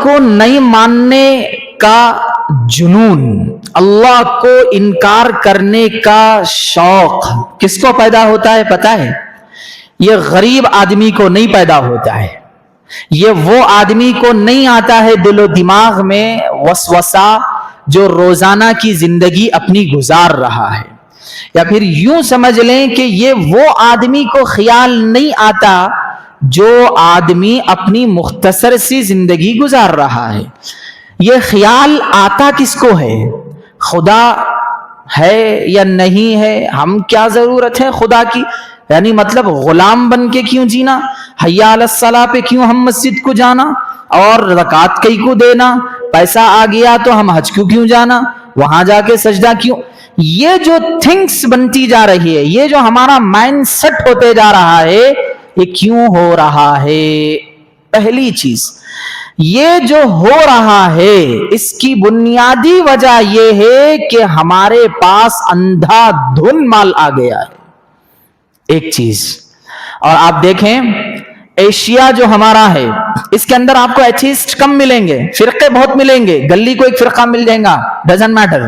کو نہیں ماننے کا جنون، اللہ کو انکار کرنے کا شوق کس کو پیدا ہوتا ہے پتہ ہے؟ یہ غریب آدمی کو نہیں پیدا ہوتا ہے، یہ وہ آدمی کو نہیں آتا ہے دل و دماغ میں وسوسہ جو روزانہ کی زندگی اپنی گزار رہا ہے، یا پھر یوں سمجھ لیں کہ یہ وہ آدمی کو خیال نہیں آتا جو آدمی اپنی مختصر سی زندگی گزار رہا ہے۔ یہ خیال آتا کس کو ہے؟ خدا ہے یا نہیں ہے؟ ہم کیا ضرورت ہے خدا کی؟ یعنی مطلب غلام بن کے کیوں جینا؟ حی علی الصلاح پہ کیوں ہم مسجد کو جانا؟ اور زکوٰۃ کئی کو دینا؟ پیسہ آ گیا تو ہم حج کو کیوں جانا؟ وہاں جا کے سجدہ کیوں؟ یہ جو تھنگس بنتی جا رہی ہے، یہ جو ہمارا مائنڈ سیٹ ہوتے جا رہا ہے، یہ کیوں ہو رہا ہے؟ پہلی چیز یہ جو ہو رہا ہے اس کی بنیادی وجہ یہ ہے کہ ہمارے پاس اندھا دھن مال آ گیا ہے، ایک چیز۔ اور آپ دیکھیں ایشیا جو ہمارا ہے اس کے اندر آپ کو ایتھیسٹ کم ملیں گے، فرقے بہت ملیں گے، گلی کو ایک فرقہ مل جائے گا، ڈزنٹ میٹر،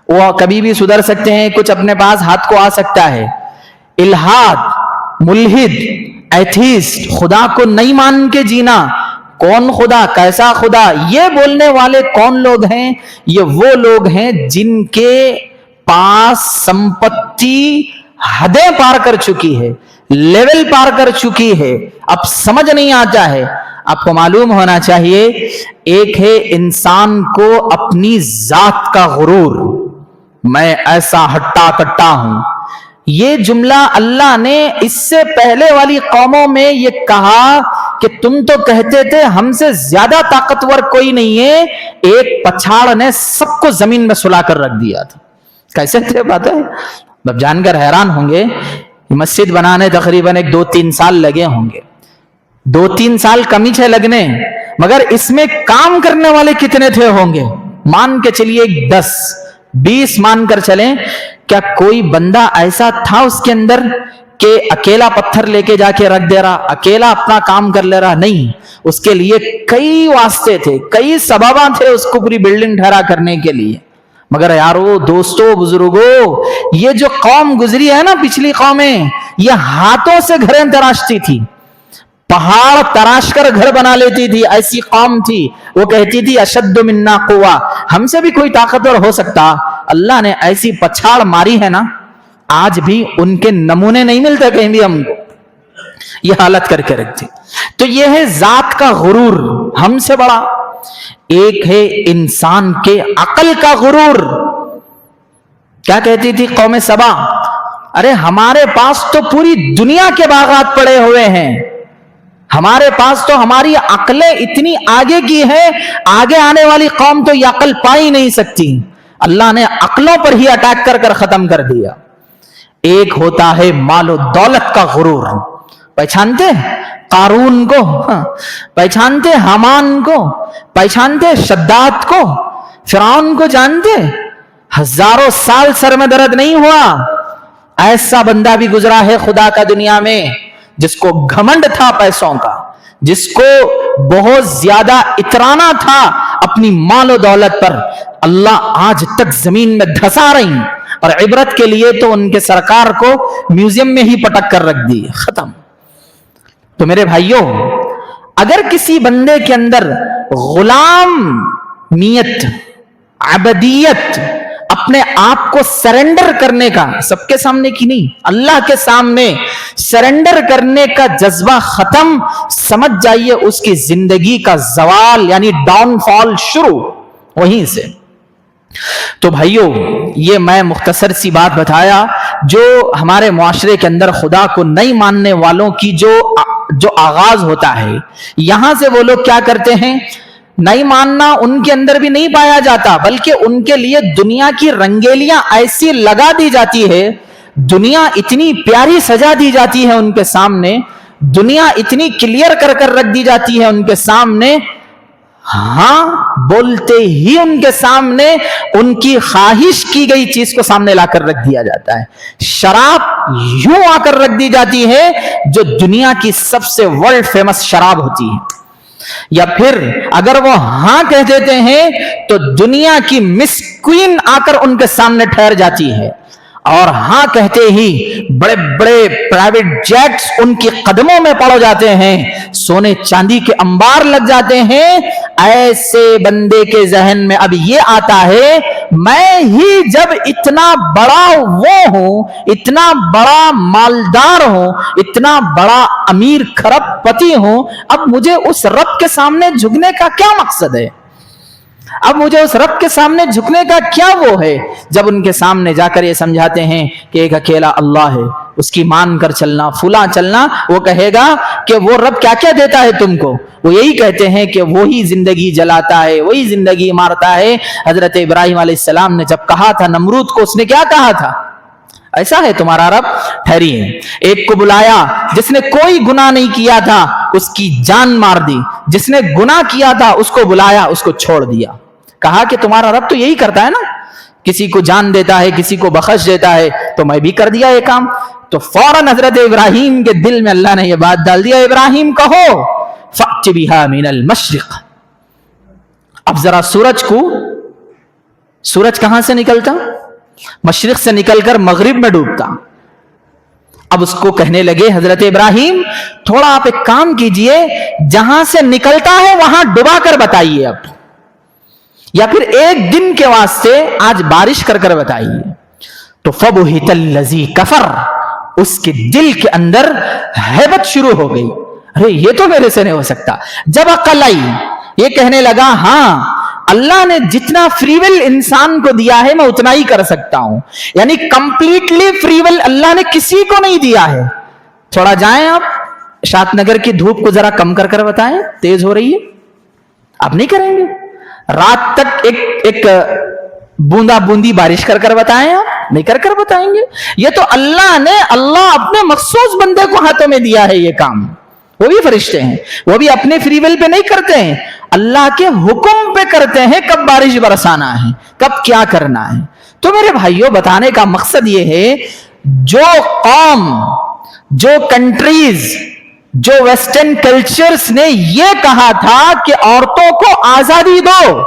وہ کبھی بھی سدھر سکتے ہیں، کچھ اپنے پاس ہاتھ کو آ سکتا ہے۔ الحاد، ملحد، ایتھیسٹ، خدا کو نہیں مان کے جینا، کون خدا، کیسا خدا، یہ بولنے والے کون لوگ ہیں؟ یہ وہ لوگ ہیں جن کے پاس سمپتی حدیں پار کر چکی ہے، لیول پار کر چکی ہے، اب سمجھ نہیں آتا ہے۔ آپ کو معلوم ہونا چاہیے، ایک ہے انسان کو اپنی ذات کا غرور، میں ایسا ہٹا کٹا ہوں۔ یہ جملہ اللہ نے اس سے پہلے والی قوموں میں یہ کہا کہ تم تو کہتے تھے ہم سے زیادہ طاقتور کوئی نہیں ہے، ایک پچھاڑ نے سب کو زمین میں سلا کر رکھ دیا تھا۔ کیسے تھے بات ہے؟ اب جان کر حیران ہوں گے، مسجد بنانے تقریباً 2-3 سال لگے ہوں گے، 2-3 سال کمی تھے لگنے، مگر اس میں کام کرنے والے کتنے تھے ہوں گے؟ مان کے چلیے 10-20 مان کر چلیں۔ کیا کوئی بندہ ایسا تھا اس کے اندر کہ اکیلا پتھر لے کے جا کے رکھ دے رہا، اکیلا اپنا کام کر لے رہا؟ نہیں، اس کے لیے کئی واسطے تھے، کئی سبباں تھے اس کو پوری بلڈنگ ٹھہرا کرنے کے لیے۔ مگر یارو، دوستو، بزرگو، یہ جو قوم گزری ہے نا، پچھلی قومیں، یہ ہاتھوں سے گھریں تراشتی تھی، پہاڑ تراش کر گھر بنا لیتی تھی، ایسی قوم تھی۔ وہ کہتی تھی اشد منا قوہ، ہم سے بھی کوئی طاقتور ہو سکتا۔ اللہ نے ایسی پچھاڑ ماری ہے نا، آج بھی ان کے نمونے نہیں ملتے کہیں بھی ہم کو، یہ حالت کر کے رکھتی۔ تو یہ ہے ذات کا غرور، ہم سے بڑا۔ ایک ہے انسان کے عقل کا غرور۔ کیا کہتی تھی قوم سبا؟ ارے ہمارے پاس تو پوری دنیا کے باغات پڑے ہوئے ہیں، ہمارے پاس تو ہماری عقلیں اتنی آگے کی ہیں، آگے آنے والی قوم تو یہ عقل پا ہی نہیں سکتی۔ اللہ نے عقلوں پر ہی اٹیک کر کر ختم کر دیا۔ ایک ہوتا ہے مال و دولت کا غرور، پہچانتے قارون کو، پہچانتے حامان کو، پہچانتے شداد کو، فرعون کو جانتے؟ ہزاروں سال سر میں درد نہیں ہوا۔ ایسا بندہ بھی گزرا ہے خدا کا دنیا میں جس کو گھمنڈ تھا پیسوں کا، جس کو بہت زیادہ اترانا تھا اپنی مال و دولت پر، اللہ آج تک زمین میں دھسا رہی، اور عبرت کے لیے تو ان کے سرکار کو میوزیم میں ہی پٹک کر رکھ دی، ختم۔ تو میرے بھائیوں، اگر کسی بندے کے اندر غلامیت، عبدیت، اپنے آپ کو سرنڈر کرنے کا، سب کے سامنے کی نہیں، اللہ کے سامنے سرنڈر کرنے کا جذبہ ختم، سمجھ جائیے اس کی زندگی کا زوال یعنی ڈاؤن فال شروع وہیں سے۔ تو بھائیوں، یہ میں مختصر سی بات بتایا جو ہمارے معاشرے کے اندر خدا کو نہیں ماننے والوں کی جو آغاز ہوتا ہے۔ یہاں سے وہ لوگ کیا کرتے ہیں؟ نہیں ماننا ان کے اندر بھی نہیں پایا جاتا، بلکہ ان کے لیے دنیا کی رنگیلیاں ایسی لگا دی جاتی ہے، دنیا اتنی پیاری سجا دی جاتی ہے ان کے سامنے، دنیا اتنی کلیئر کر کر رکھ دی جاتی ہے ان کے سامنے، ہاں بولتے ہی ان کے سامنے ان کی خواہش کی گئی چیز کو سامنے لا کر رکھ دیا جاتا ہے۔ شراب یوں آ کر رکھ دی جاتی ہے جو دنیا کی سب سے ورلڈ فیمس شراب ہوتی ہے، یا پھر اگر وہ ہاں کہہ دیتے ہیں تو دنیا کی مس کوئین آ کر ان کے سامنے ٹھہر جاتی ہے، اور ہاں کہتے ہی بڑے بڑے پرائیویٹ جیٹس ان کی قدموں میں پڑ جاتے ہیں، سونے چاندی کے انبار لگ جاتے ہیں۔ ایسے بندے کے ذہن میں اب یہ آتا ہے میں ہی جب اتنا بڑا وہ ہوں، اتنا بڑا مالدار ہوں، اتنا بڑا امیر کھرب پتی ہوں، اب مجھے اس رب کے سامنے جھکنے کا کیا مقصد ہے؟ اب مجھے اس رب کے سامنے جھکنے کا کیا وہ ہے؟ جب ان کے سامنے جا کر یہ سمجھاتے ہیں کہ ایک اکیلا اللہ ہے، اس کی مان کر چلنا، فلاں چلنا، وہ کہے گا کہ وہ رب کیا کیا دیتا ہے تم کو؟ وہ یہی کہتے ہیں کہ وہی زندگی جلاتا ہے، وہی زندگی مارتا ہے۔ حضرت ابراہیم علیہ السلام نے جب کہا تھا نمرود کو، اس نے کیا کہا تھا؟ ایسا ہے تمہارا رب؟ ٹھہریے، ایک کو بلایا جس نے کوئی گناہ نہیں کیا تھا، اس کی جان مار دی، جس نے گناہ کیا تھا اس کو بلایا، اس کو چھوڑ دیا۔ کہا کہ تمہارا رب تو یہی کرتا ہے نا، کسی کو جان دیتا ہے، کسی کو بخش دیتا ہے، تو میں بھی کر دیا یہ کام۔ تو فوراً حضرت ابراہیم کے دل میں اللہ نے یہ بات ڈال دیا، ابراہیم کہو فَأْتِ بِهَا مِنَ الْمَشْرِقِ۔ اب ذرا سورج کہاں سے نکلتا؟ مشرق سے نکل کر مغرب میں ڈوبتا۔ اب اس کو کہنے لگے حضرت ابراہیم تھوڑا آپ ایک کام کیجئے، جہاں سے نکلتا ہے وہاں ڈبا کر بتائیے اب، یا پھر ایک دن کے واسطے آج بارش کر کر بتائیے۔ تو فَبُهِتَ الَّذِي كَفَرَ، اس کے دل کے اندر ہیبت شروع ہو گئی، ارے یہ تو میرے سے نہیں ہو سکتا۔ جب عقل آئی، یہ کہنے لگا ہاں اللہ نے جتنا فری ول انسان کو دیا ہے میں اتنا ہی کر سکتا ہوں، یعنی کمپلیٹلی فری ول اللہ نے کسی کو نہیں دیا ہے۔ تھوڑا جائیں آپ شاد نگر کی دھوپ کو ذرا کم کر کر بتائیں، تیز ہو رہی ہے، آپ نہیں کریں گے؟ رات تک ایک بوندا بوندی بارش کر کر بتائیں، آپ نہیں کر کر بتائیں گے؟ یہ تو اللہ اپنے مخصوص بندے کو ہاتھوں میں دیا ہے یہ کام۔ وہ بھی فرشتے ہیں، وہ بھی اپنے فری ول پہ نہیں کرتے ہیں، اللہ کے حکم پہ کرتے ہیں، کب بارش برسانا ہے، کب کیا کرنا ہے۔ تو میرے بھائیوں، بتانے کا مقصد یہ ہے، جو قوم، جو کنٹریز، جو ویسٹرن کلچرز نے یہ کہا تھا کہ عورتوں کو آزادی دو،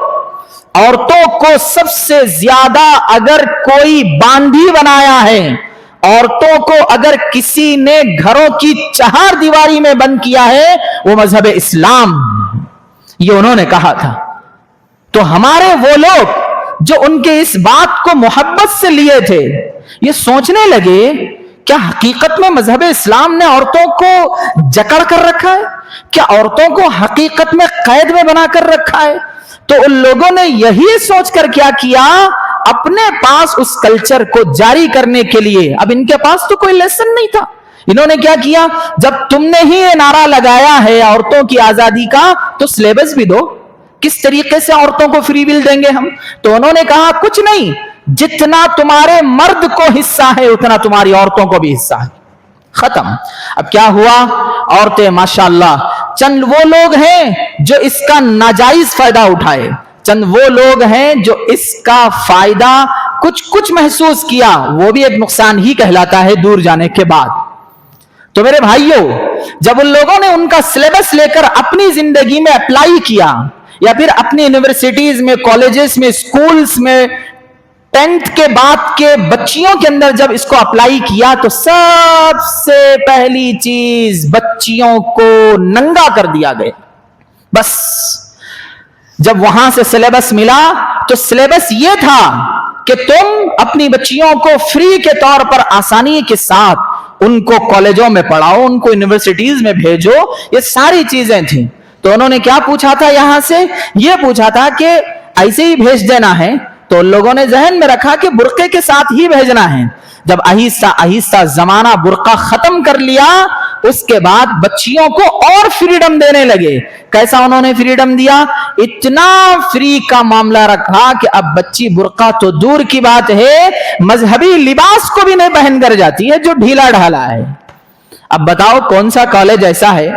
عورتوں کو سب سے زیادہ اگر کوئی باندھی بنایا ہے، عورتوں کو اگر کسی نے گھروں کی چہار دیواری میں بند کیا ہے، وہ مذہب اسلام، یہ انہوں نے کہا تھا۔ تو ہمارے وہ لوگ جو ان کے اس بات کو محبت سے لیے تھے، یہ سوچنے لگے کیا حقیقت میں مذہب اسلام نے عورتوں کو جکڑ کر رکھا ہے؟ کیا عورتوں کو حقیقت میں قید میں بنا کر رکھا ہے؟ تو ان لوگوں نے یہی سوچ کر کیا کیا، اپنے پاس اس کلچر کو جاری کرنے کے لیے، اب ان کے پاس تو کوئی لیسن نہیں تھا، انہوں نے کیا کیا، جب تم نے ہی یہ نعرہ لگایا ہے عورتوں کی آزادی کا، تو سلیبس بھی دو، کس طریقے سے عورتوں کو فری ول دیں گے ہم؟ تو انہوں نے کہا کچھ نہیں، جتنا تمہارے مرد کو حصہ ہے اتنا تمہاری عورتوں کو بھی حصہ ہے، ختم۔ اب کیا ہوا؟ عورتیں ماشاءاللہ، چند وہ لوگ ہیں جو اس کا ناجائز فائدہ اٹھائے، چند وہ لوگ ہیں جو اس کا فائدہ کچھ محسوس کیا، وہ بھی ایک نقصان ہی کہلاتا ہے دور جانے کے بعد۔ تو میرے بھائیوں، جب ان لوگوں نے ان کا سلیبس لے کر اپنی زندگی میں اپلائی کیا، یا پھر اپنی یونیورسٹیز میں، کالجز میں، سکولز میں 10th کے بعد کے بچیوں کے اندر جب اس کو اپلائی کیا، تو سب سے پہلی چیز بچیوں کو ننگا کر دیا گیا۔ بس جب وہاں سے سلیبس ملا تو سلیبس یہ تھا کہ تم اپنی بچیوں کو فری کے طور پر آسانی کے ساتھ ان کو کالجوں میں پڑھاؤ، ان کو یونیورسٹیز میں بھیجو، یہ ساری چیزیں تھیں۔ تو انہوں نے کیا پوچھا تھا یہاں سے؟ یہ پوچھا تھا کہ ایسے ہی بھیج دینا ہے؟ تو لوگوں نے ذہن میں رکھا کہ برقعے کے ساتھ ہی بھیجنا ہے۔ جب آہستہ آہستہ زمانہ برقع ختم کر لیا، اس کے بعد بچیوں کو اور فریڈم دینے لگے۔ کیسا انہوں نے فریڈم دیا؟ اتنا فری کا معاملہ رکھا کہ اب بچی برقع تو دور کی بات ہے، مذہبی لباس کو بھی نہیں پہن کر جاتی ہے جو ڈھیلا ڈھالا ہے۔ اب بتاؤ کون سا کالج ایسا ہے؟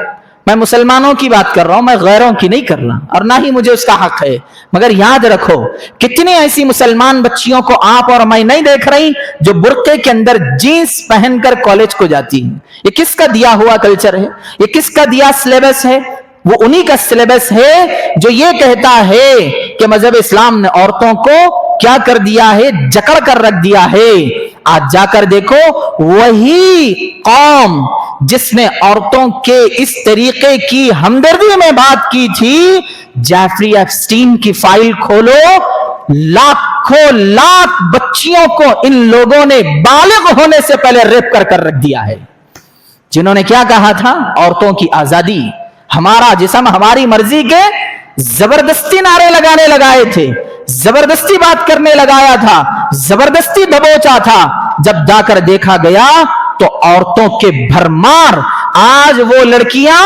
میں مسلمانوں کی بات کر رہا ہوں، میں غیروں کی نہیں کر رہا، اور نہ ہی مجھے اس کا حق ہے، مگر یاد رکھو کتنی ایسی مسلمان بچیوں کو آپ اور میں نہیں دیکھ رہی جو برقعے کے اندر جینس پہن کر کالج کو جاتی ہیں۔ یہ کس کا دیا ہوا کلچر ہے؟ یہ کس کا دیا سلیبس ہے؟ وہ انہی کا سلیبس ہے جو یہ کہتا ہے کہ مذہب اسلام نے عورتوں کو کیا کر دیا ہے؟ جکڑ کر رکھ دیا ہے۔ آج جا کر دیکھو، وہی قوم جس نے عورتوں کے اس طریقے کی ہمدردی میں بات کی تھی، جیفری ایپسٹین کی فائل کھولو، لاکھوں لاکھ بچیوں کو ان لوگوں نے بالغ ہونے سے پہلے ریپ کر کر رکھ دیا ہے۔ جنہوں نے کیا کہا تھا؟ عورتوں کی آزادی، ہمارا جسم ہماری مرضی کے، زبردستی نعرے لگائے تھے، زبردستی بات کرنے لگایا تھا، زبردستی دبوچا تھا۔ جب جا کر دیکھا گیا تو عورتوں کے بھرمار، آج وہ لڑکیاں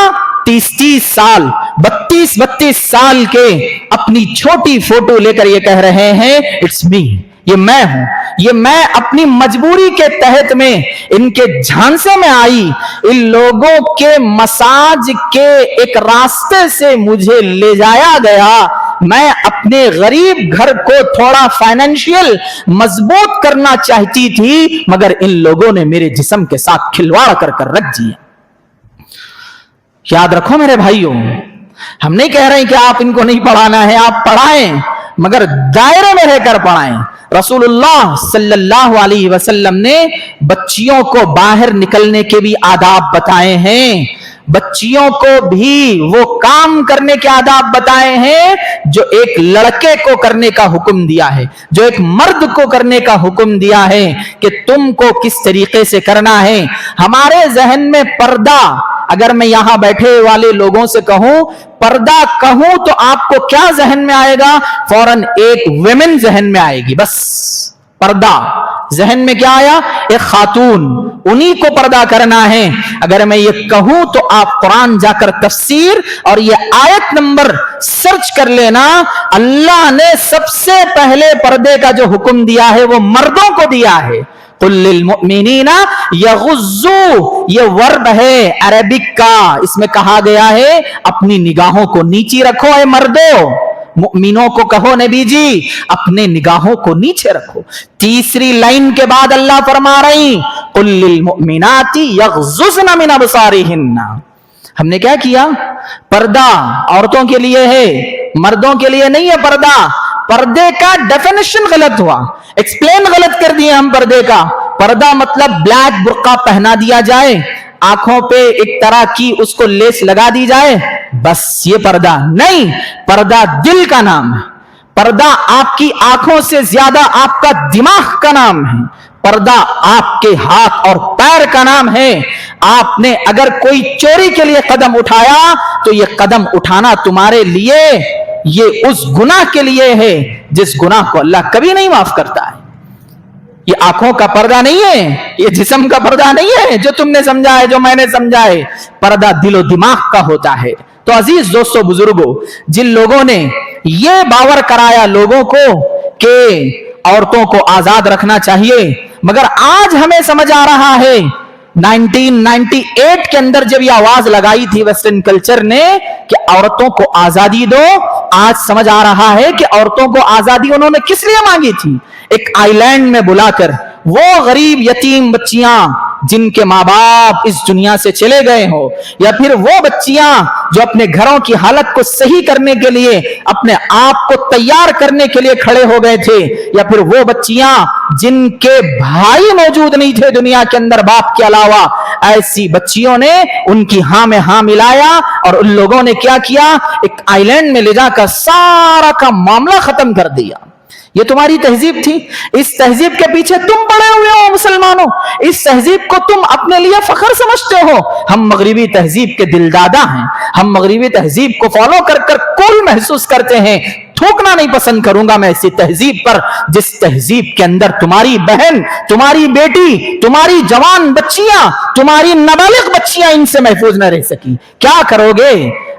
30 سال 32 سال کے اپنی چھوٹی فوٹو لے کر یہ کہہ رہے ہیں اٹس می، یہ میں ہوں، یہ میں اپنی مجبوری کے تحت میں ان کے جھانسے میں آئی، ان لوگوں کے مساج کے ایک راستے سے مجھے لے جایا گیا، میں اپنے غریب گھر کو تھوڑا فائنینشیل مضبوط کرنا چاہتی تھی، مگر ان لوگوں نے میرے جسم کے ساتھ کھلواڑ کر کر رکھ دیا۔ یاد رکھو میرے بھائیوں، ہم نہیں کہہ رہے ہیں کہ آپ ان کو نہیں پڑھانا ہے، آپ پڑھائیں، مگر دائرے میں رہ کر پڑھائیں۔ رسول اللہ صلی اللہ علیہ وسلم نے بچیوں کو باہر نکلنے کے بھی آداب بتائے ہیں، بچیوں کو بھی وہ کام کرنے کے آداب بتائے ہیں جو ایک لڑکے کو کرنے کا حکم دیا ہے، جو ایک مرد کو کرنے کا حکم دیا ہے کہ تم کو کس طریقے سے کرنا ہے۔ ہمارے ذہن میں پردہ، اگر میں یہاں بیٹھے والے لوگوں سے کہوں پردہ کہوں تو آپ کو کیا ذہن میں آئے گا؟ فوراً ایک ویمن ذہن میں آئے گی، بس پردہ ذہن میں کیا آیا؟ ایک خاتون، انہی کو پردہ کرنا ہے۔ اگر میں یہ کہوں تو آپ قرآن جا کر تفسیر اور یہ آیت نمبر سرچ کر لینا، اللہ نے سب سے پہلے پردے کا جو حکم دیا ہے وہ مردوں کو دیا ہے۔ قل للمؤمنین یغضوا، یہ ورب ہے عربک کا، اس میں کہا گیا ہے اپنی نگاہوں کو نیچی رکھو اے مردو، مؤمنوں کو کہو نبی جی اپنے نگاہوں کو نیچے رکھو۔ تیسری لائن کے بعد اللہ فرما رہی قل للمؤمنات یغضضن من ابصارہن۔ ہم نے کیا کیا؟ پردہ عورتوں کے لیے ہے، مردوں کے لیے نہیں ہے پردہ۔ پردے کا ڈیفینیشن غلط ہوا، ایکسپلین غلط کر دیے ہم پردے کا۔ پردہ مطلب بلیک برقع پہنا دیا جائے، آنکھوں پہ ایک طرح کی اس کو لیس لگا دی جائے، بس یہ پردہ نہیں۔ پردہ دل کا نام ہے، پردہ آپ کی آنکھوں سے زیادہ آپ کا دماغ کا نام ہے، پردہ آپ کے ہاتھ اور پیر کا نام ہے۔ آپ نے اگر کوئی چوری کے لیے قدم اٹھایا تو یہ قدم اٹھانا تمہارے لیے یہ اس گناہ کے لیے ہے جس گناہ کو اللہ کبھی نہیں معاف کرتا ہے۔ یہ آنکھوں کا پردہ نہیں ہے، یہ جسم کا پردہ نہیں ہے جو تم نے سمجھا ہے، جو میں نے سمجھا ہے۔ پردہ دل و دماغ کا ہوتا ہے۔ تو عزیز دوستو بزرگوں، جن لوگوں نے یہ باور کرایا لوگوں کو کہ عورتوں کو آزاد رکھنا چاہیے، مگر آج ہمیں سمجھ آ رہا ہے 1998 کے اندر جب یہ آواز لگائی تھی ویسٹرن کلچر نے کہ عورتوں کو آزادی دو، آج سمجھ آ رہا ہے کہ عورتوں کو آزادی انہوں نے کس لیے مانگی تھی؟ ایک آئی لینڈ میں بلا کر وہ غریب یتیم بچیاں جن کے ماں باپ اس دنیا سے چلے گئے ہو، یا پھر وہ بچیاں جو اپنے گھروں کی حالت کو صحیح کرنے کے لیے اپنے آپ کو تیار کرنے کے لیے کھڑے ہو گئے تھے، یا پھر وہ بچیاں جن کے بھائی موجود نہیں تھے دنیا کے اندر باپ کے علاوہ، ایسی بچیوں نے ان کی ہاں میں ہاں ملایا اور ان لوگوں نے کیا کیا؟ ایک آئی لینڈ میں لے جا کر سارا کا معاملہ ختم کر دیا۔ یہ تمہاری تہذیب تھی، اس تہذیب کے پیچھے تم پڑے ہوئے ہو مسلمانوں، اس تہذیب کو تم اپنے لیے فخر سمجھتے ہو۔ ہم مغربی تہذیب کے دلدادہ ہیں، ہم مغربی تہذیب کو فالو کر کر کول محسوس کرتے ہیں۔ تھوکنا نہیں پسند کروں گا میں ایسی تہذیب پر جس تہذیب کے اندر تمہاری بہن، تمہاری بیٹی، تمہاری جوان بچیاں، تمہاری نابالغ بچیاں ان سے محفوظ نہ رہ سکی۔ کیا کرو گے؟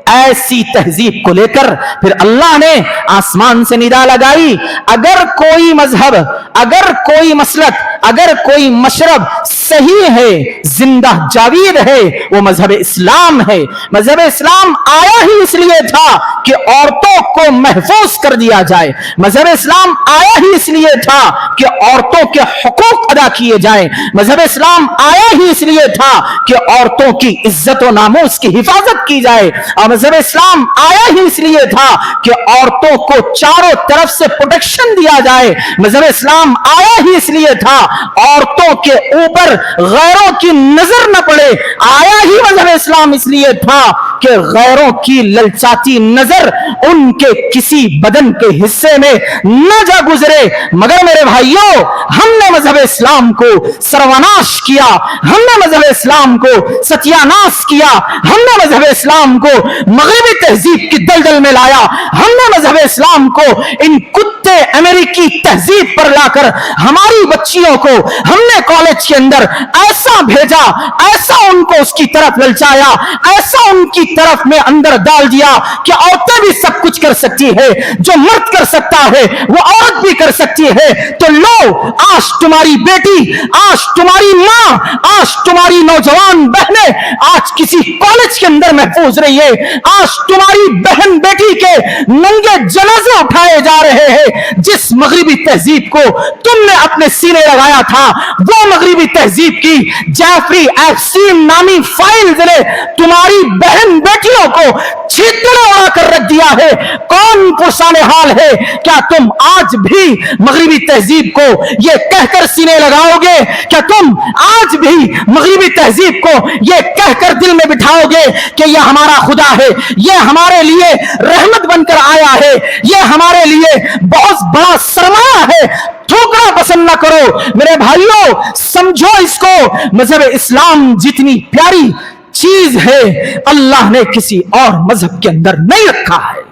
ایسی تہذیب کو لے کر پھر اللہ نے آسمان سے ندا لگائی، اگر کوئی مذہب، اگر کوئی مسلک اگر کوئی مشرب صحیح ہے، زندہ جاوید ہے، وہ مذہب اسلام ہے۔ مذہب اسلام آیا ہی اس لیے تھا کہ عورتوں کو محفوظ کر دیا جائے، مذہب اسلام آیا ہی اس لیے تھا کہ عورتوں کے حقوق ادا کیے جائیں، مذہب اسلام آیا ہی اس لیے تھا کہ عورتوں کی عزت و ناموس کی حفاظت کی جائے، اور مذہب اسلام آیا ہی اس لیے تھا کہ عورتوں کو چاروں طرف سے پروٹیکشن دیا جائے، مذہب اسلام آیا ہی اس لیے تھا عورتوں کے اوپر غیروں کی نظر نہ پڑے، آیا ہی مذہب اسلام اس لیے تھا کہ غیروں کی للچاتی نظر ان کے کسی بدن کے حصے میں نہ جا گزرے۔ مگر میرے بھائیوں، ہم نے مذہب اسلام کو سرواناش کیا، ہم نے مذہب اسلام کو ستیاناش کیا، ہم نے مذہب اسلام کو مغربی تہذیب کی دلدل میں لایا، ہم نے مذہب اسلام کو ان کتے امریکی تہذیب پر لا کر ہماری بچیوں کو ہم نے کالج کے اندر ایسا بھیجا، ایسا ان کو اس کی طرف للچایا، ایسا ان کی طرف میں اندر ڈال دیا کہ عورتیں بھی سب کچھ کر سکتی ہے، جو مرد کر سکتا ہے وہ عورت بھی کر سکتی ہے۔ تو لو، آج تمہاری بیٹی، آج تمہاری ماں، آج تمہاری نوجوان بہنیں آج کسی کالج کے اندر محفوظ رہی ہے، آج تمہاری بہن بیٹی کے ننگے جنازے اٹھائے جا رہے ہیں۔ جس مغربی تہذیب کو تم نے اپنے سینے لگایا تھا، وہ مغربی تہذیب کی جیفری ایپسٹین نامی فائلز نے تمہاری بہن بیٹیوں کو چھیتڑے اڑا کر رکھ دیا ہے۔ کون پرسان حال ہے؟ کیا تم آج بھی مغربی تہذیب کو یہ کہہ کر سینے لگاؤ گے؟ کیا تم آج بھی مغربی تہذیب کو یہ کہہ کر دل میں بٹھاؤ گے کہ یہ ہمارا خدا ہے، یہ ہمارے لیے رحمت بن کر آیا ہے، یہ ہمارے لیے بہت بڑا سرمایہ ہے؟ ٹھوکنا پسند نہ کرو میرے بھائیوں، سمجھو اس کو، مذہب اسلام جتنی پیاری چیز ہے اللہ نے کسی اور مذہب کے اندر نہیں رکھا ہے۔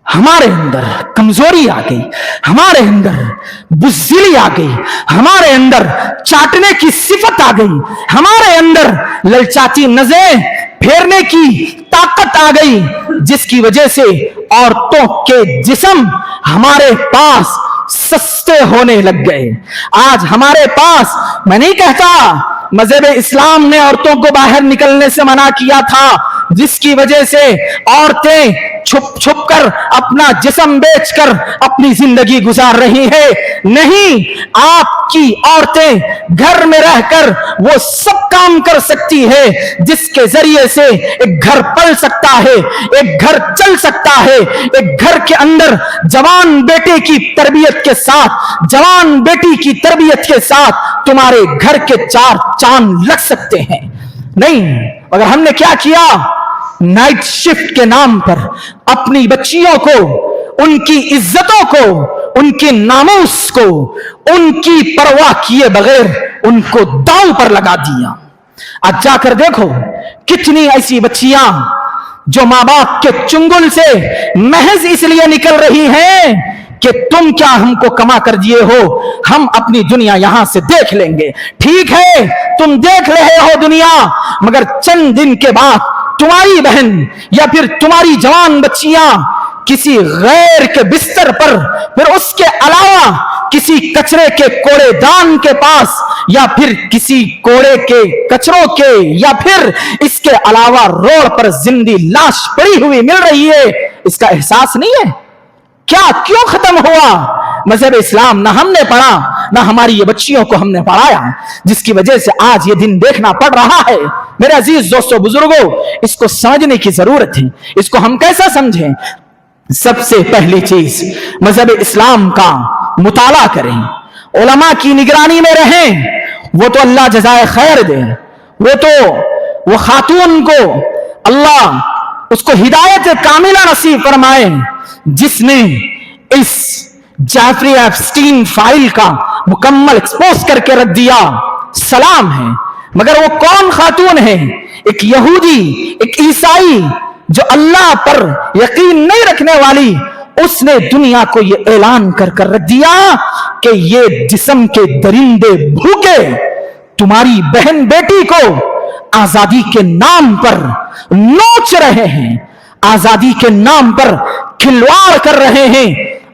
ہمارے اندر کمزوری آ گئی، ہمارے اندر بزدلی آ گئی، ہمارے اندر چاٹنے کی صفت آ گئی، ہمارے اندر للچاتی نظریں پھیرنے کی طاقت آ گئی، جس کی وجہ سے عورتوں کے جسم ہمارے پاس سستے ہونے لگ گئے۔ آج ہمارے پاس، میں نہیں کہتا مذہب اسلام نے عورتوں کو باہر نکلنے سے منع کیا تھا، جس کی وجہ سے عورتیں چھپ چھپ کر اپنا جسم بیچ کر اپنی زندگی گزار رہی ہے۔ نہیں، آپ کی عورتیں گھر میں رہ کر وہ سب کام کر سکتی ہے جس کے ذریعے سے ایک گھر پل سکتا ہے، ایک گھر چل سکتا ہے، ایک گھر کے اندر جوان بیٹے کی تربیت کے ساتھ، جوان بیٹی کی تربیت کے ساتھ تمہارے گھر کے چار چاند لگ سکتے ہیں۔ نہیں، مگر ہم نے کیا کیا؟ نائٹ شفٹ کے نام پر اپنی بچیوں کو، ان کی عزتوں کو، ان کے ناموس کو، ان کی پرواہ کیے بغیر ان کو داؤ پر لگا دیا۔ آج جا کر دیکھو کتنی ایسی بچیاں جو ماں باپ کے چنگل سے محض اس لیے نکل رہی ہیں کہ تم کیا ہم کو کما کر دیے ہو، ہم اپنی دنیا یہاں سے دیکھ لیں گے۔ ٹھیک ہے، تم دیکھ رہے ہو دنیا، مگر چند دن کے بعد تمہاری بہن یا پھر تمہاری جوان بچیاں کسی غیر کے بستر پر، پھر اس کے علاوہ کسی کچرے کے کوڑے دان کے پاس، یا پھر کسی کوڑے کے کچروں کے، یا پھر اس کے علاوہ روڈ پر زندہ لاش پڑی ہوئی مل رہی ہے، اس کا احساس نہیں ہے؟ کیا کیوں ختم ہوا؟ مذہب اسلام نہ ہم نے پڑھا، نہ ہماری یہ بچیوں کو ہم نے پڑھایا، جس کی وجہ سے آج یہ دن دیکھنا پڑ رہا ہے۔ میرے عزیز دوستو بزرگوں، اس کو سمجھنے کی ضرورت ہے۔ اس کو ہم کیسا سمجھیں؟ سب سے پہلی چیز، مذہب اسلام کا مطالعہ کریں، علماء کی نگرانی میں رہیں۔ وہ تو اللہ جزائے خیر دے، وہ خاتون کو اللہ اس کو ہدایت کاملہ نصیب فرمائے جس نے اس جیفری ایپسٹین فائل کا مکمل ایکسپوز کر کے رکھ دیا، سلام ہے۔ مگر وہ کون خاتون ہے؟ ایک یہودی، ایک عیسائی جو اللہ پر یقین نہیں رکھنے والی، اس نے دنیا کو یہ اعلان کر کر رکھ دیا کہ یہ جسم کے درندے بھوکے تمہاری بہن بیٹی کو آزادی کے نام پر نوچ رہے ہیں، آزادی کے نام پر کھلواڑ کر رہے ہیں۔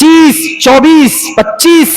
30, 24, 25